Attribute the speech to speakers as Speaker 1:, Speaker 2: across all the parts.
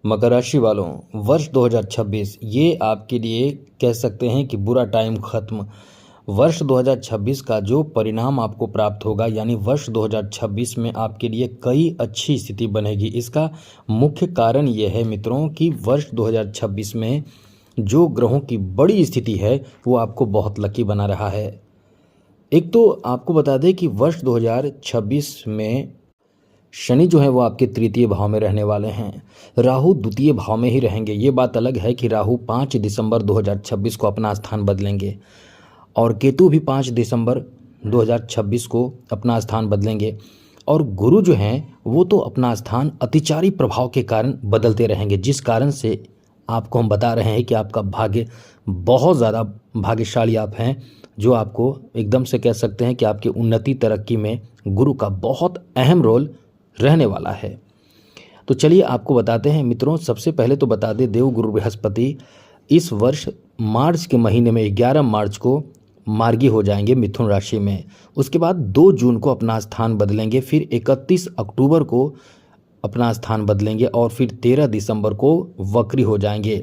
Speaker 1: मकर राशि वालों, वर्ष 2026 ये आपके लिए कह सकते हैं कि बुरा टाइम खत्म। वर्ष 2026 का जो परिणाम आपको प्राप्त होगा, यानी वर्ष 2026 में आपके लिए कई अच्छी स्थिति बनेगी। इसका मुख्य कारण ये है मित्रों कि वर्ष 2026 में जो ग्रहों की बड़ी स्थिति है वो आपको बहुत लकी बना रहा है। एक तो आपको बता दें कि वर्ष 2026 में शनि जो है वो आपके तृतीय भाव में रहने वाले हैं, राहु द्वितीय भाव में ही रहेंगे। ये बात अलग है कि राहु 5 दिसंबर 2026 को अपना स्थान बदलेंगे और केतु भी 5 दिसंबर 2026 को अपना स्थान बदलेंगे, और गुरु जो हैं वो तो अपना स्थान अतिचारी प्रभाव के कारण बदलते रहेंगे, जिस कारण से आपको हम बता रहे हैं कि आपका भाग्य बहुत ज़्यादा भाग्यशाली आप हैं, जो आपको एकदम से कह सकते हैं कि आपकी उन्नति तरक्की में गुरु का बहुत अहम रोल रहने वाला है। तो चलिए आपको बताते हैं मित्रों। सबसे पहले तो बता दें, देवगुरु बृहस्पति इस वर्ष मार्च के महीने में 11 मार्च को मार्गी हो जाएंगे मिथुन राशि में। उसके बाद 2 जून को अपना स्थान बदलेंगे, फिर 31 अक्टूबर को अपना स्थान बदलेंगे और फिर 13 दिसंबर को वक्री हो जाएंगे।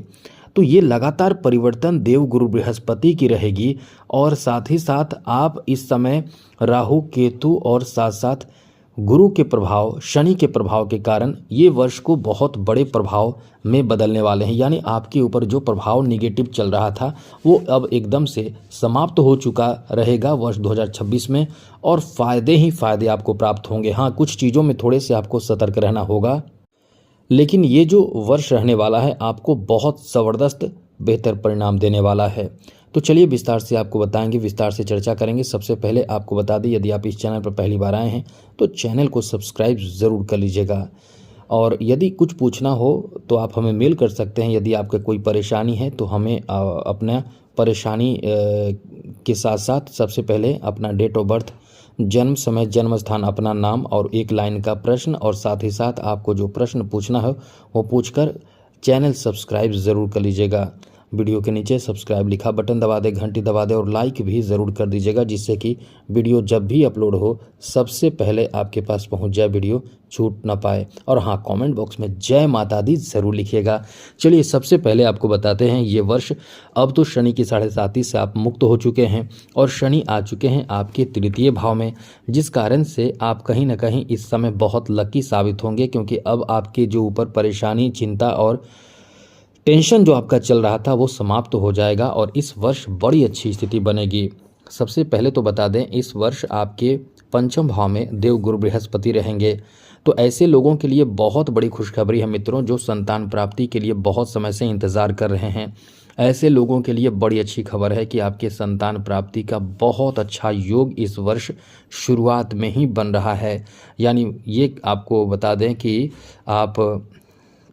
Speaker 1: तो ये लगातार परिवर्तन देवगुरु बृहस्पति की रहेगी, और साथ ही साथ आप इस समय राहु केतु और साथ साथ गुरु के प्रभाव, शनि के प्रभाव के कारण ये वर्ष को बहुत बड़े प्रभाव में बदलने वाले हैं। यानी आपके ऊपर जो प्रभाव निगेटिव चल रहा था वो अब एकदम से समाप्त हो चुका रहेगा वर्ष 2026 में, और फ़ायदे ही फ़ायदे आपको प्राप्त होंगे। हाँ, कुछ चीज़ों में थोड़े से आपको सतर्क रहना होगा, लेकिन ये जो वर्ष रहने वाला है आपको बहुत ज़बरदस्त बेहतर परिणाम देने वाला है। तो चलिए विस्तार से आपको बताएंगे, विस्तार से चर्चा करेंगे। सबसे पहले आपको बता दें, यदि आप इस चैनल पर पहली बार आए हैं तो चैनल को सब्सक्राइब ज़रूर कर लीजिएगा, और यदि कुछ पूछना हो तो आप हमें मेल कर सकते हैं। यदि आपका कोई परेशानी है तो हमें अपना परेशानी के साथ साथ सबसे पहले अपना डेट ऑफ बर्थ, जन्म समय, जन्म स्थान, अपना नाम और 1 लाइन का प्रश्न, और साथ ही साथ आपको जो प्रश्न पूछना है वो पूछकर चैनल सब्सक्राइब ज़रूर कर लीजिएगा। वीडियो के नीचे सब्सक्राइब लिखा बटन दबा दें, घंटी दबा दें और लाइक भी ज़रूर कर दीजिएगा, जिससे कि वीडियो जब भी अपलोड हो सबसे पहले आपके पास पहुंच जाए, वीडियो छूट ना पाए। और हाँ, कमेंट बॉक्स में जय माता दी ज़रूर लिखिएगा। चलिए सबसे पहले आपको बताते हैं, ये वर्ष अब तो शनि की 7.5 से आप मुक्त हो चुके हैं और शनि आ चुके हैं आपके तृतीय भाव में, जिस कारण से आप कहीं ना कहीं इस समय बहुत लकी साबित होंगे, क्योंकि अब आपके जो ऊपर परेशानी, चिंता और टेंशन जो आपका चल रहा था वो समाप्त हो जाएगा और इस वर्ष बड़ी अच्छी स्थिति बनेगी। सबसे पहले तो बता दें, इस वर्ष आपके 5वें भाव में देवगुरु बृहस्पति रहेंगे। तो ऐसे लोगों के लिए बहुत बड़ी खुशखबरी है मित्रों, जो संतान प्राप्ति के लिए बहुत समय से इंतज़ार कर रहे हैं। ऐसे लोगों के लिए बड़ी अच्छी खबर है कि आपके संतान प्राप्ति का बहुत अच्छा योग इस वर्ष शुरुआत में ही बन रहा है। यानी ये आपको बता दें कि आप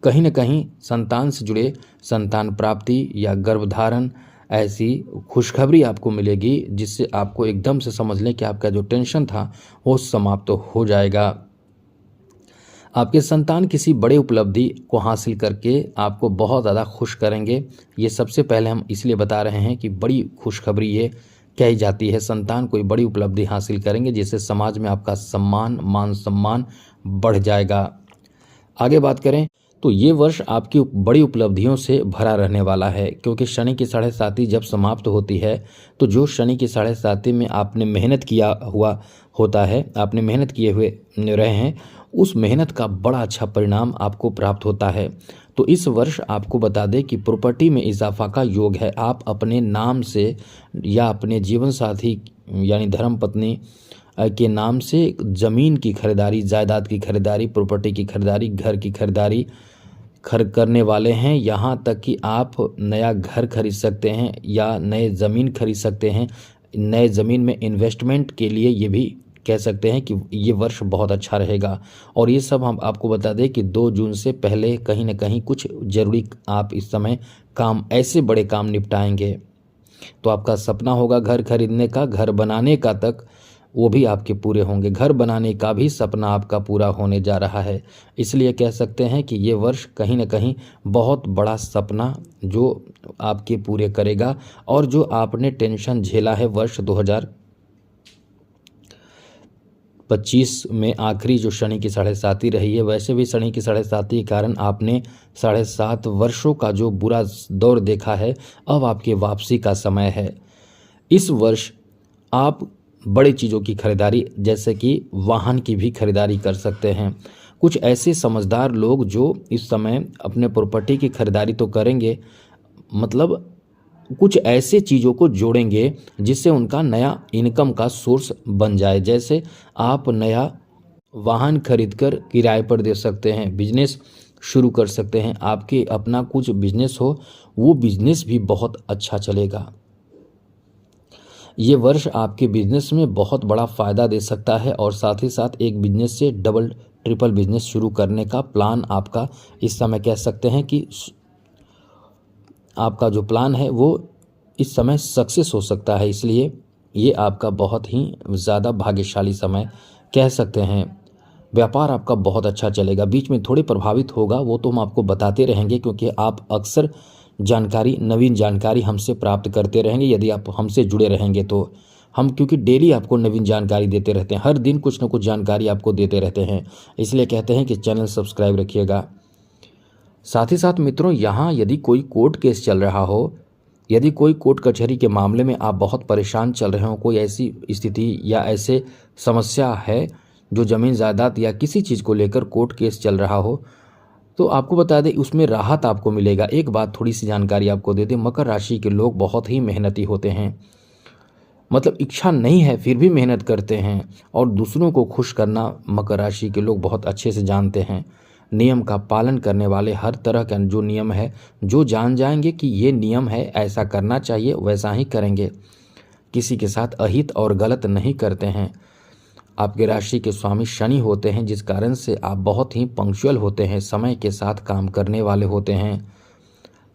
Speaker 1: कहीं न कहीं संतान से जुड़े संतान प्राप्ति या गर्भधारण ऐसी खुशखबरी आपको मिलेगी, जिससे आपको एकदम से समझ लें कि आपका जो टेंशन था वो समाप्त हो जाएगा। आपके संतान किसी बड़े उपलब्धि को हासिल करके आपको बहुत ज़्यादा खुश करेंगे। ये सबसे पहले हम इसलिए बता रहे हैं कि बड़ी खुशखबरी ये कही जाती है, संतान कोई बड़ी उपलब्धि हासिल करेंगे, जिससे समाज में आपका सम्मान, मान सम्मान बढ़ जाएगा। आगे बात करें तो ये वर्ष आपकी बड़ी उपलब्धियों से भरा रहने वाला है, क्योंकि शनि की 7.5 जब समाप्त होती है तो जो शनि की 7.5 में आपने मेहनत किया हुआ होता है, आपने मेहनत किए हुए रहे हैं, उस मेहनत का बड़ा अच्छा परिणाम आपको प्राप्त होता है। तो इस वर्ष आपको बता दें कि प्रॉपर्टी में इजाफा का योग है। आप अपने नाम से या अपने जीवन साथी यानी धर्मपत्नी के नाम से ज़मीन की खरीदारी, जायदाद की खरीदारी, प्रॉपर्टी की खरीदारी, घर की खरीदारी करने वाले हैं। यहाँ तक कि आप नया घर खरीद सकते हैं या नए ज़मीन खरीद सकते हैं। नए ज़मीन में इन्वेस्टमेंट के लिए ये भी कह सकते हैं कि ये वर्ष बहुत अच्छा रहेगा। और ये सब हम आपको बता दें कि 2 जून से पहले कहीं ना कहीं कुछ ज़रूरी आप इस समय काम, ऐसे बड़े काम निपटाएंगे। तो आपका सपना होगा घर खरीदने का, घर बनाने का तक, वो भी आपके पूरे होंगे। घर बनाने का भी सपना आपका पूरा होने जा रहा है। इसलिए कह सकते हैं कि ये वर्ष कहीं ना कहीं बहुत बड़ा सपना जो आपके पूरे करेगा, और जो आपने टेंशन झेला है वर्ष 2025 में आखिरी जो शनि की 7.5 रही है, वैसे भी शनि की 7.5 के कारण आपने 7.5 वर्षों का जो बुरा दौर देखा है, अब आपके वापसी का समय है। इस वर्ष आप बड़ी चीज़ों की खरीदारी जैसे कि वाहन की भी खरीदारी कर सकते हैं। कुछ ऐसे समझदार लोग जो इस समय अपने प्रॉपर्टी की खरीदारी तो करेंगे, मतलब कुछ ऐसे चीज़ों को जोड़ेंगे जिससे उनका नया इनकम का सोर्स बन जाए। जैसे आप नया वाहन खरीदकर किराए पर दे सकते हैं, बिजनेस शुरू कर सकते हैं, आपके अपना कुछ बिजनेस हो, वो बिजनेस भी बहुत अच्छा चलेगा। ये वर्ष आपके बिजनेस में बहुत बड़ा फ़ायदा दे सकता है और साथ ही साथ एक बिजनेस से डबल ट्रिपल बिजनेस शुरू करने का प्लान आपका इस समय कह सकते हैं कि आपका जो प्लान है वो इस समय सक्सेस हो सकता है। इसलिए ये आपका बहुत ही ज़्यादा भाग्यशाली समय कह सकते हैं। व्यापार आपका बहुत अच्छा चलेगा, बीच में थोड़े प्रभावित होगा, वो तो हम आपको बताते रहेंगे क्योंकि आप अक्सर जानकारी, नवीन जानकारी हमसे प्राप्त करते रहेंगे। यदि आप हमसे जुड़े रहेंगे तो हम, क्योंकि डेली आपको नवीन जानकारी देते रहते हैं, हर दिन कुछ न कुछ जानकारी आपको देते रहते हैं, इसलिए कहते हैं कि चैनल सब्सक्राइब रखिएगा। साथ ही साथ मित्रों, यहाँ यदि कोई कोर्ट केस चल रहा हो, यदि कोई कोर्ट कचहरी के मामले में आप बहुत परेशान चल रहे हो, कोई ऐसी स्थिति या ऐसे समस्या है जो ज़मीन जायदाद या किसी चीज़ को लेकर कोर्ट केस चल रहा हो, तो आपको बता दें उसमें राहत आपको मिलेगा। एक बात, थोड़ी सी जानकारी आपको दे दें, मकर राशि के लोग बहुत ही मेहनती होते हैं, मतलब इच्छा नहीं है फिर भी मेहनत करते हैं और दूसरों को खुश करना मकर राशि के लोग बहुत अच्छे से जानते हैं। नियम का पालन करने वाले, हर तरह का जो नियम है, जो जान जाएंगे कि ये नियम है, ऐसा करना चाहिए, वैसा ही करेंगे। किसी के साथ अहित और गलत नहीं करते हैं। आपके राशि के स्वामी शनि होते हैं, जिस कारण से आप बहुत ही पंक्चुअल होते हैं, समय के साथ काम करने वाले होते हैं।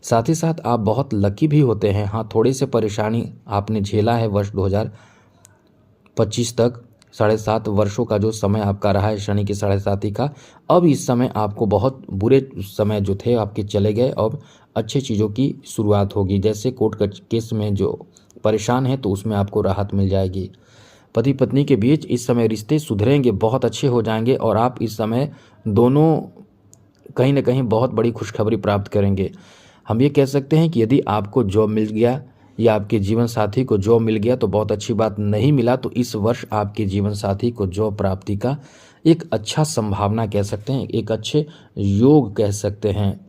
Speaker 1: साथ ही साथ आप बहुत लकी भी होते हैं। हाँ, थोड़ी से परेशानी आपने झेला है वर्ष 2025 तक, 7.5 वर्षों का जो समय आपका रहा है शनि की 7.5 का, अब इस समय आपको बहुत बुरे समय जो थे आपके चले गए, अब अच्छी चीज़ों की शुरुआत होगी। जैसे कोर्ट केस में जो परेशान है तो उसमें आपको राहत मिल जाएगी। पति पत्नी के बीच इस समय रिश्ते सुधरेंगे, बहुत अच्छे हो जाएंगे और आप इस समय दोनों कहीं ना कहीं बहुत बड़ी खुशखबरी प्राप्त करेंगे। हम ये कह सकते हैं कि यदि आपको जॉब मिल गया या आपके जीवन साथी को जॉब मिल गया तो बहुत अच्छी बात, नहीं मिला तो इस वर्ष आपके जीवन साथी को जॉब प्राप्ति का एक अच्छा संभावना कह सकते हैं, एक अच्छे योग कह सकते हैं,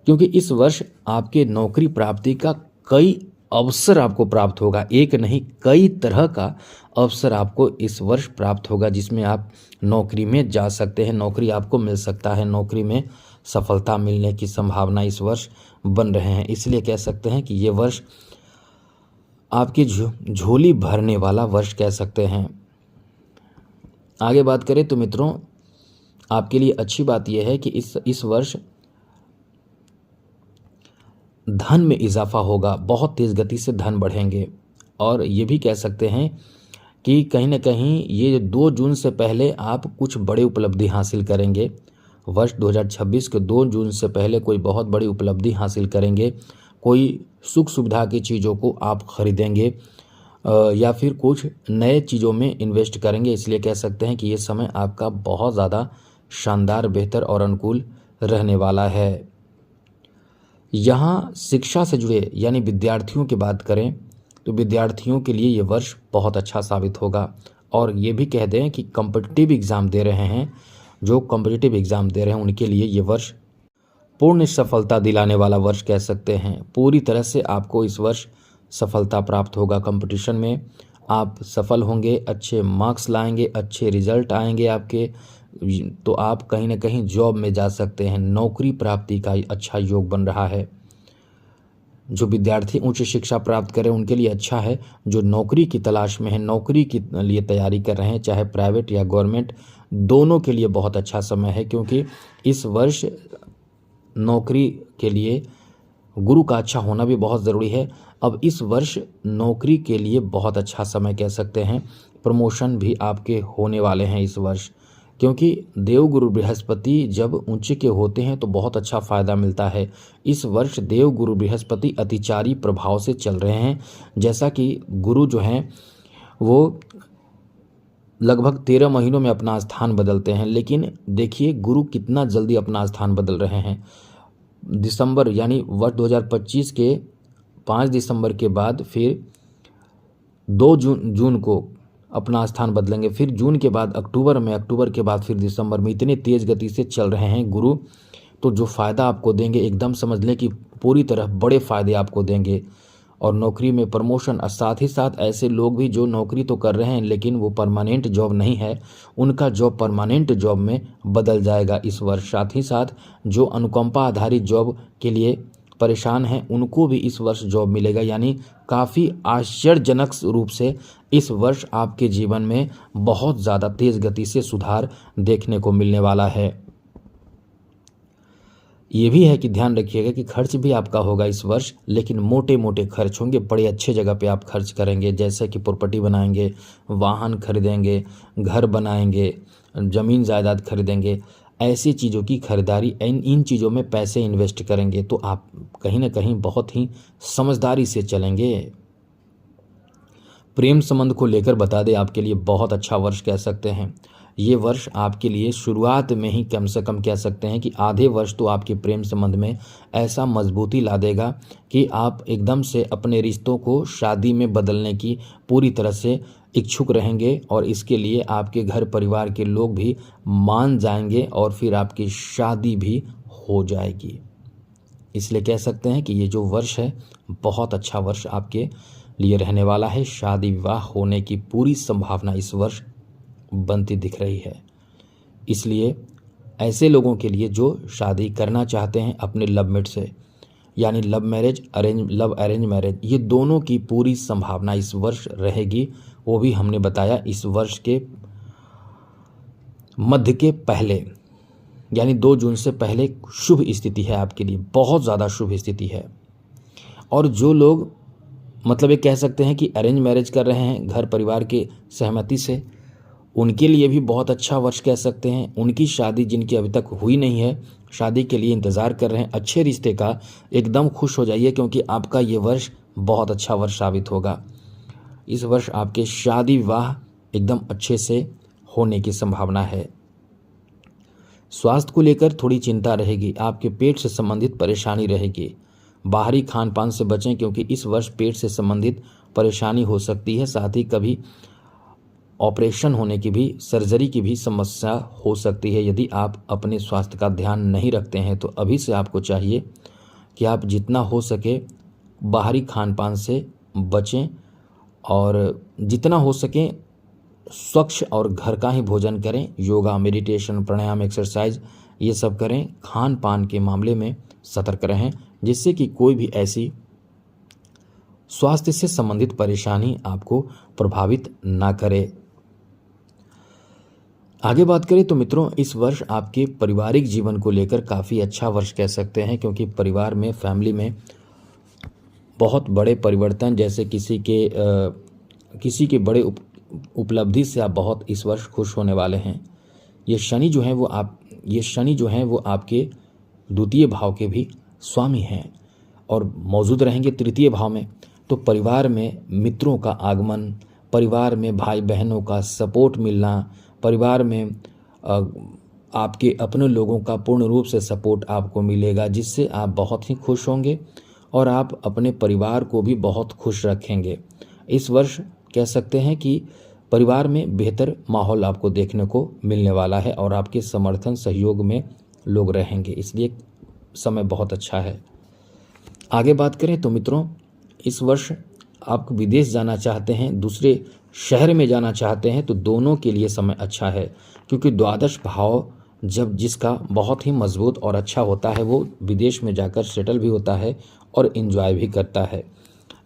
Speaker 1: क्योंकि इस वर्ष आपके नौकरी प्राप्ति का कई अवसर आपको प्राप्त होगा। एक नहीं, कई तरह का अवसर आपको इस वर्ष प्राप्त होगा जिसमें आप नौकरी में जा सकते हैं, नौकरी आपको मिल सकता है, नौकरी में सफलता मिलने की संभावना इस वर्ष बन रहे हैं। इसलिए कह सकते हैं कि ये वर्ष आपकी झोली भरने वाला वर्ष कह सकते हैं। आगे बात करें तो मित्रों, आपके लिए अच्छी बात यह है कि इस वर्ष धन में इजाफा होगा, बहुत तेज़ गति से धन बढ़ेंगे और ये भी कह सकते हैं कि कहीं ना कहीं ये 2 जून से पहले आप कुछ बड़े उपलब्धि हासिल करेंगे। वर्ष 2026 के 2 जून से पहले कोई बहुत बड़ी उपलब्धि हासिल करेंगे, कोई सुख सुविधा की चीज़ों को आप खरीदेंगे या फिर कुछ नए चीज़ों में इन्वेस्ट करेंगे। इसलिए कह सकते हैं कि ये समय आपका बहुत ज़्यादा शानदार, बेहतर और अनुकूल रहने वाला है। यहाँ शिक्षा से जुड़े यानी विद्यार्थियों की बात करें तो विद्यार्थियों के लिए ये वर्ष बहुत अच्छा साबित होगा। और ये भी कह दें कि कॉम्पिटिटिव एग्ज़ाम दे रहे हैं, जो कॉम्पिटिटिव एग्ज़ाम दे रहे हैं उनके लिए ये वर्ष पूर्ण सफलता दिलाने वाला वर्ष कह सकते हैं। पूरी तरह से आपको इस वर्ष सफलता प्राप्त होगा। कंपटीशन में आप सफल होंगे, अच्छे मार्क्स लाएंगे, अच्छे रिजल्ट आएंगे आपके, तो आप कहीं ना कहीं जॉब में जा सकते हैं। नौकरी प्राप्ति का अच्छा योग बन रहा है। जो विद्यार्थी उच्च शिक्षा प्राप्त करें उनके लिए अच्छा है। जो नौकरी की तलाश में है, नौकरी के लिए तैयारी कर रहे हैं, चाहे प्राइवेट या गवर्नमेंट, दोनों के लिए बहुत अच्छा समय है, क्योंकि इस वर्ष नौकरी के लिए गुरु का अच्छा होना भी बहुत ज़रूरी है। अब इस वर्ष नौकरी के लिए बहुत अच्छा समय कह सकते हैं। प्रमोशन भी आपके होने वाले हैं इस वर्ष, क्योंकि देवगुरु बृहस्पति जब ऊंचे के होते हैं तो बहुत अच्छा फायदा मिलता है। इस वर्ष देवगुरु बृहस्पति अतिचारी प्रभाव से चल रहे हैं। जैसा कि गुरु जो हैं वो लगभग 13 महीनों में अपना स्थान बदलते हैं। लेकिन देखिए गुरु कितना जल्दी अपना स्थान बदल रहे हैं। दिसंबर यानी वर्ष 2025 के 5 दिसंबर के बाद फिर 2 जून को अपना स्थान बदलेंगे, फिर जून के बाद अक्टूबर में, अक्टूबर के बाद फिर दिसंबर में। इतने तेज़ गति से चल रहे हैं गुरु, तो जो फ़ायदा आपको देंगे एकदम समझ लें कि पूरी तरह बड़े फ़ायदे आपको देंगे। और नौकरी में प्रमोशन, और साथ ही साथ ऐसे लोग भी जो नौकरी तो कर रहे हैं लेकिन वो परमानेंट जॉब नहीं है, उनका जॉब परमानेंट जॉब में बदल जाएगा इस वर्ष। साथ ही साथ जो अनुकंपा आधारित जॉब के लिए परेशान हैं उनको भी इस वर्ष जॉब मिलेगा। यानी काफ़ी आश्चर्यजनक रूप से इस वर्ष आपके जीवन में बहुत ज़्यादा तेज़ गति से सुधार देखने को मिलने वाला है। ये भी है कि ध्यान रखिएगा कि खर्च भी आपका होगा इस वर्ष, लेकिन मोटे मोटे खर्च होंगे। बड़े अच्छे जगह पे आप खर्च करेंगे, जैसे कि प्रॉपर्टी बनाएंगे, वाहन खरीदेंगे, घर बनाएंगे, ज़मीन जायदाद खरीदेंगे। ऐसी चीज़ों की खरीदारी, इन चीज़ों में पैसे इन्वेस्ट करेंगे तो आप कहीं ना कहीं बहुत ही समझदारी से चलेंगे। प्रेम संबंध को लेकर बता दें, आपके लिए बहुत अच्छा वर्ष कह सकते हैं। ये वर्ष आपके लिए शुरुआत में ही कम से कम कह सकते हैं कि आधे वर्ष तो आपके प्रेम संबंध में ऐसा मजबूती ला देगा कि आप एकदम से अपने रिश्तों को शादी में बदलने की पूरी तरह से इच्छुक रहेंगे, और इसके लिए आपके घर परिवार के लोग भी मान जाएंगे और फिर आपकी शादी भी हो जाएगी। इसलिए कह सकते हैं कि ये जो वर्ष है बहुत अच्छा वर्ष आपके लिए रहने वाला है। शादी विवाह होने की पूरी संभावना इस वर्ष बनती दिख रही है। इसलिए ऐसे लोगों के लिए जो शादी करना चाहते हैं अपने लवमेट से, यानी love marriage, love arrange marriage, ये दोनों की पूरी संभावना इस वर्ष रहेगी। वो भी हमने बताया इस वर्ष के मध्य के पहले, यानी 2 जून से पहले शुभ स्थिति है आपके लिए, बहुत ज़्यादा शुभ स्थिति है। और जो लोग मतलब ये कह सकते हैं कि अरेंज मैरिज कर रहे हैं घर परिवार के सहमति से, उनके लिए भी बहुत अच्छा वर्ष कह सकते हैं। उनकी शादी जिनकी अभी तक हुई नहीं है, शादी के लिए इंतज़ार कर रहे हैं अच्छे रिश्ते का, एकदम खुश हो जाइए क्योंकि आपका ये वर्ष बहुत अच्छा वर्ष साबित होगा। इस वर्ष आपके शादी विवाह एकदम अच्छे से होने की संभावना है। स्वास्थ्य को लेकर थोड़ी चिंता रहेगी, आपके पेट से संबंधित परेशानी रहेगी। बाहरी खान पान से बचें क्योंकि इस वर्ष पेट से संबंधित परेशानी हो सकती है। साथ ही कभी ऑपरेशन होने की भी, सर्जरी की भी समस्या हो सकती है। यदि आप अपने स्वास्थ्य का ध्यान नहीं रखते हैं तो अभी से आपको चाहिए कि आप जितना हो सके बाहरी खान पान से बचें और जितना हो सके स्वच्छ और घर का ही भोजन करें। योगा, मेडिटेशन, प्राणायाम, एक्सरसाइज ये सब करें। खान पान के मामले में सतर्क रहें जिससे कि कोई भी ऐसी स्वास्थ्य से संबंधित परेशानी आपको प्रभावित ना करे। आगे बात करें तो मित्रों, इस वर्ष आपके पारिवारिक जीवन को लेकर काफ़ी अच्छा वर्ष कह सकते हैं क्योंकि परिवार में, फैमिली में बहुत बड़े परिवर्तन, जैसे किसी के बड़े उपलब्धि से आप बहुत इस वर्ष खुश होने वाले हैं। ये शनि जो हैं वो आपके द्वितीय भाव के भी स्वामी हैं और मौजूद रहेंगे तृतीय भाव में। तो परिवार में मित्रों का आगमन, परिवार में भाई बहनों का सपोर्ट मिलना, परिवार में आपके अपने लोगों का पूर्ण रूप से सपोर्ट आपको मिलेगा, जिससे आप बहुत ही खुश होंगे और आप अपने परिवार को भी बहुत खुश रखेंगे। इस वर्ष कह सकते हैं कि परिवार में बेहतर माहौल आपको देखने को मिलने वाला है और आपके समर्थन सहयोग में लोग रहेंगे, इसलिए समय बहुत अच्छा है। आगे बात करें तो मित्रों, इस वर्ष आप विदेश जाना चाहते हैं, दूसरे शहर में जाना चाहते हैं तो दोनों के लिए समय अच्छा है क्योंकि द्वादश भाव जब जिसका बहुत ही मजबूत और अच्छा होता है वो विदेश में जाकर सेटल भी होता है और एंजॉय भी करता है।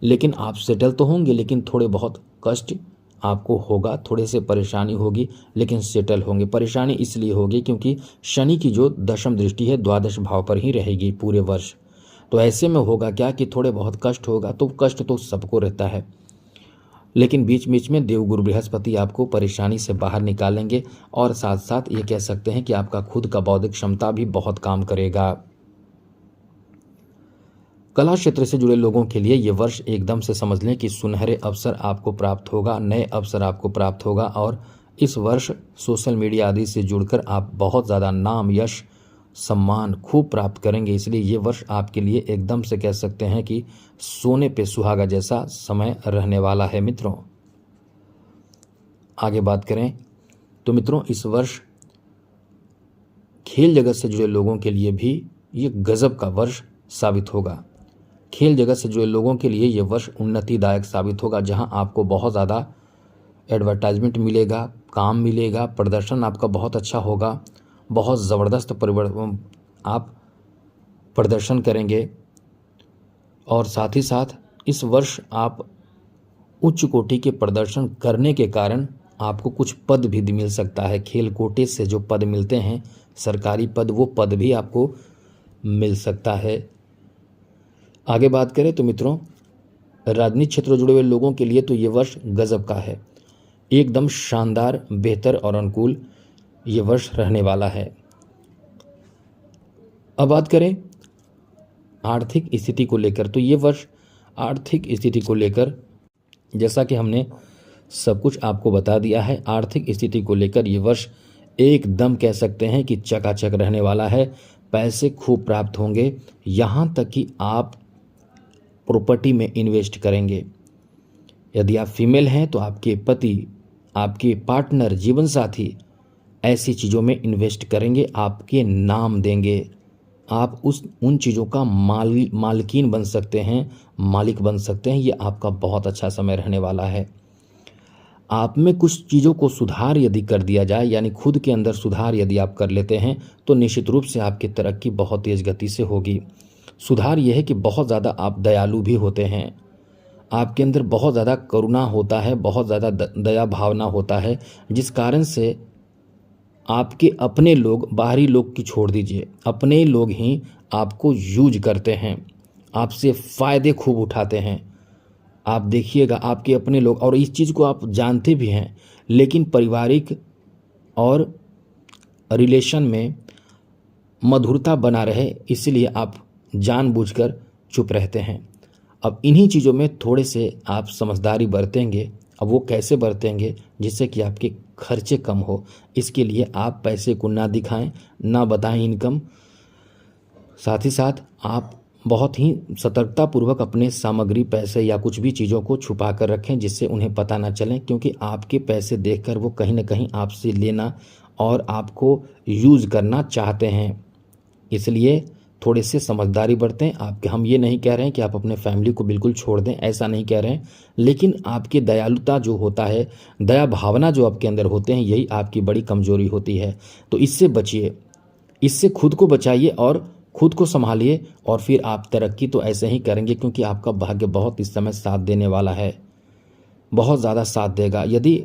Speaker 1: लेकिन आप सेटल तो होंगे लेकिन थोड़े बहुत कष्ट आपको होगा, थोड़े से परेशानी होगी, लेकिन सेटल होंगे। परेशानी इसलिए होगी क्योंकि शनि की जो दशम दृष्टि है द्वादश भाव पर ही रहेगी पूरे वर्ष। तो ऐसे में होगा क्या कि थोड़े बहुत कष्ट होगा, तो कष्ट तो सबको रहता है, लेकिन बीच बीच में देवगुरु बृहस्पति आपको परेशानी से बाहर निकालेंगे और साथ साथ ये कह सकते हैं कि आपका खुद का बौद्धिक क्षमता भी बहुत काम करेगा। कला क्षेत्र से जुड़े लोगों के लिए ये वर्ष एकदम से समझ लें कि सुनहरे अवसर आपको प्राप्त होगा, नए अवसर आपको प्राप्त होगा और इस वर्ष सोशल मीडिया आदि से जुड़कर आप बहुत ज़्यादा नाम, यश, सम्मान खूब प्राप्त करेंगे। इसलिए ये वर्ष आपके लिए एकदम से कह सकते हैं कि सोने पे सुहागा जैसा समय रहने वाला है मित्रों। आगे बात करें तो मित्रों, इस वर्ष खेल जगत से जुड़े लोगों के लिए भी ये गजब का वर्ष साबित होगा। खेल जगत से जुड़े लोगों के लिए ये वर्ष उन्नतिदायक साबित होगा, जहां आपको बहुत ज़्यादा एडवर्टाइजमेंट मिलेगा, काम मिलेगा, प्रदर्शन आपका बहुत अच्छा होगा, बहुत ज़बरदस्त आप प्रदर्शन करेंगे। और साथ ही साथ इस वर्ष आप उच्च कोटि के प्रदर्शन करने के कारण आपको कुछ पद भी मिल सकता है। खेल कोटे से जो पद मिलते हैं, सरकारी पद, वो पद भी आपको मिल सकता है। आगे बात करें तो मित्रों, राजनीतिक क्षेत्र में जुड़े हुए लोगों के लिए तो ये वर्ष गजब का है, एकदम शानदार, बेहतर और अनुकूल ये वर्ष रहने वाला है। अब बात करें आर्थिक स्थिति को लेकर, तो ये वर्ष आर्थिक स्थिति को लेकर, जैसा कि हमने सब कुछ आपको बता दिया है, आर्थिक स्थिति को लेकर ये वर्ष एकदम कह सकते हैं कि चकाचक रहने वाला है। पैसे खूब प्राप्त होंगे, यहाँ तक कि आप प्रॉपर्टी में इन्वेस्ट करेंगे। यदि आप फीमेल हैं तो आपके पति, आपके पार्टनर, जीवन साथी ऐसी चीज़ों में इन्वेस्ट करेंगे, आपके नाम देंगे, आप उन चीज़ों का मालकीन बन सकते हैं, मालिक बन सकते हैं। ये आपका बहुत अच्छा समय रहने वाला है। आप में कुछ चीज़ों को सुधार यदि कर दिया जाए, यानी खुद के अंदर सुधार यदि आप कर लेते हैं, तो निश्चित रूप से आपकी तरक्की बहुत तेज़ गति से होगी। सुधार यह है कि बहुत ज़्यादा आप दयालु भी होते हैं, आपके अंदर बहुत ज़्यादा करुणा होता है, बहुत ज़्यादा दया भावना होता है, जिस कारण से आपके अपने लोग, बाहरी लोग की छोड़ दीजिए, अपने लोग ही आपको यूज करते हैं, आपसे फ़ायदे खूब उठाते हैं। आप देखिएगा आपके अपने लोग, और इस चीज़ को आप जानते भी हैं, लेकिन पारिवारिक और रिलेशन में मधुरता बना रहे, इसलिए आप जानबूझकर चुप रहते हैं। अब इन्हीं चीज़ों में थोड़े से आप समझदारी बरतेंगे। अब वो कैसे बरतेंगे? जिससे कि आपके खर्चे कम हो। इसके लिए आप पैसे को ना दिखाएं, ना बताएं इनकम। साथ ही साथ आप बहुत ही सतर्कतापूर्वक अपने सामग्री, पैसे या कुछ भी चीज़ों को छुपा कर रखें, जिससे उन्हें पता ना चले, क्योंकि आपके पैसे देखकर वो कहीं ना कहीं आपसे लेना और आपको यूज़ करना चाहते हैं। इसलिए थोड़े से समझदारी बरतें। हम ये नहीं कह रहे हैं कि आप अपने फैमिली को बिल्कुल छोड़ दें, ऐसा नहीं कह रहे हैं, लेकिन आपकी दयालुता जो होता है, दया भावना जो आपके अंदर होते हैं, यही आपकी बड़ी कमजोरी होती है। तो इससे बचिए, इससे खुद को बचाइए और खुद को संभालिए, और फिर आप तरक्की तो ऐसे ही करेंगे, क्योंकि आपका भाग्य बहुत इस समय साथ देने वाला है, बहुत ज़्यादा साथ देगा। यदि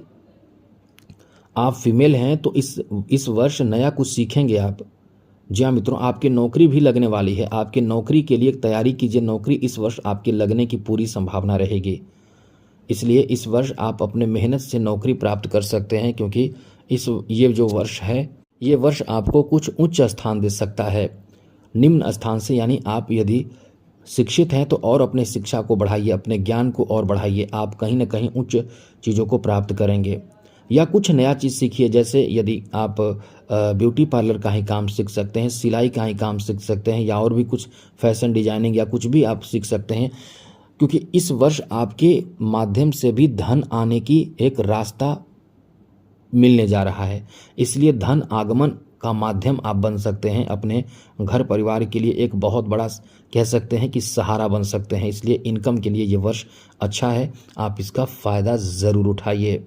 Speaker 1: आप फीमेल हैं तो इस वर्ष नया कुछ सीखेंगे आप। जी हाँ मित्रों, आपकी नौकरी भी लगने वाली है। आपकी नौकरी के लिए तैयारी कीजिए। नौकरी इस वर्ष आपके लगने की पूरी संभावना रहेगी। इसलिए इस वर्ष आप अपने मेहनत से नौकरी प्राप्त कर सकते हैं, क्योंकि ये जो वर्ष है, ये वर्ष आपको कुछ उच्च स्थान दे सकता है निम्न स्थान से। यानी आप यदि शिक्षित हैं तो और अपने शिक्षा को बढ़ाइए, अपने ज्ञान को और बढ़ाइए। आप कहीं ना कहीं उच्च चीज़ों को प्राप्त करेंगे, या कुछ नया चीज़ सीखिए। जैसे यदि आप ब्यूटी पार्लर का ही काम सीख सकते हैं, सिलाई का ही काम सीख सकते हैं, या और भी कुछ फैशन डिजाइनिंग या कुछ भी आप सीख सकते हैं, क्योंकि इस वर्ष आपके माध्यम से भी धन आने की एक रास्ता मिलने जा रहा है। इसलिए धन आगमन का माध्यम आप बन सकते हैं, अपने घर परिवार के लिए एक बहुत बड़ा कह सकते हैं कि सहारा बन सकते हैं। इसलिए इनकम के लिए ये वर्ष अच्छा है, आप इसका फ़ायदा ज़रूर उठाइए।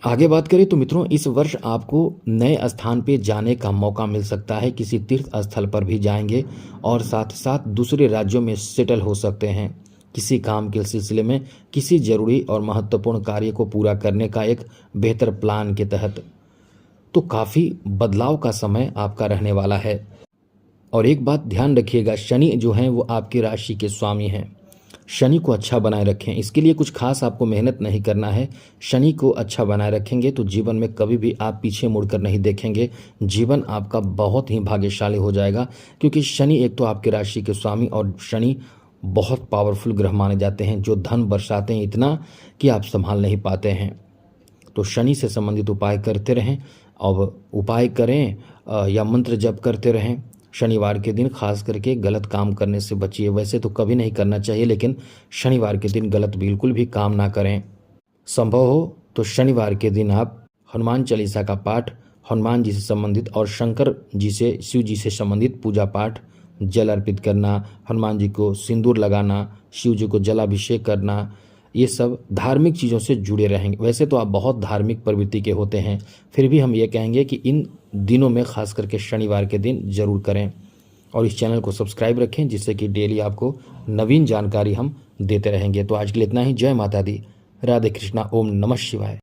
Speaker 1: आगे बात करें तो मित्रों, इस वर्ष आपको नए स्थान पे जाने का मौका मिल सकता है। किसी तीर्थ स्थल पर भी जाएंगे, और साथ साथ दूसरे राज्यों में सेटल हो सकते हैं किसी काम के सिलसिले में, किसी जरूरी और महत्वपूर्ण कार्य को पूरा करने का एक बेहतर प्लान के तहत। तो काफ़ी बदलाव का समय आपका रहने वाला है। और एक बात ध्यान रखिएगा, शनि जो हैं वो आपकी राशि के स्वामी हैं। शनि को अच्छा बनाए रखें। इसके लिए कुछ खास आपको मेहनत नहीं करना है। शनि को अच्छा बनाए रखेंगे तो जीवन में कभी भी आप पीछे मुड़कर नहीं देखेंगे। जीवन आपका बहुत ही भाग्यशाली हो जाएगा, क्योंकि शनि एक तो आपके राशि के स्वामी, और शनि बहुत पावरफुल ग्रह माने जाते हैं, जो धन बरसाते हैं इतना कि आप संभाल नहीं पाते हैं। तो शनि से संबंधित उपाय करते रहें। अब उपाय करें या मंत्र जप करते रहें। शनिवार के दिन खास करके गलत काम करने से बचिए। वैसे तो कभी नहीं करना चाहिए, लेकिन शनिवार के दिन गलत बिल्कुल भी काम ना करें। संभव हो तो शनिवार के दिन आप हनुमान चालीसा का पाठ, हनुमान जी से संबंधित और शंकर जी से, शिव जी से संबंधित पूजा पाठ, जल अर्पित करना, हनुमान जी को सिंदूर लगाना, शिव जी को जलाभिषेक करना, ये सब धार्मिक चीज़ों से जुड़े रहेंगे। वैसे तो आप बहुत धार्मिक प्रवृत्ति के होते हैं, फिर भी हम ये कहेंगे कि इन दिनों में खास करके शनिवार के दिन जरूर करें। और इस चैनल को सब्सक्राइब रखें, जिससे कि डेली आपको नवीन जानकारी हम देते रहेंगे। तो आज के लिए इतना ही। जय माता दी, राधे कृष्णा, ओम नमः शिवाय।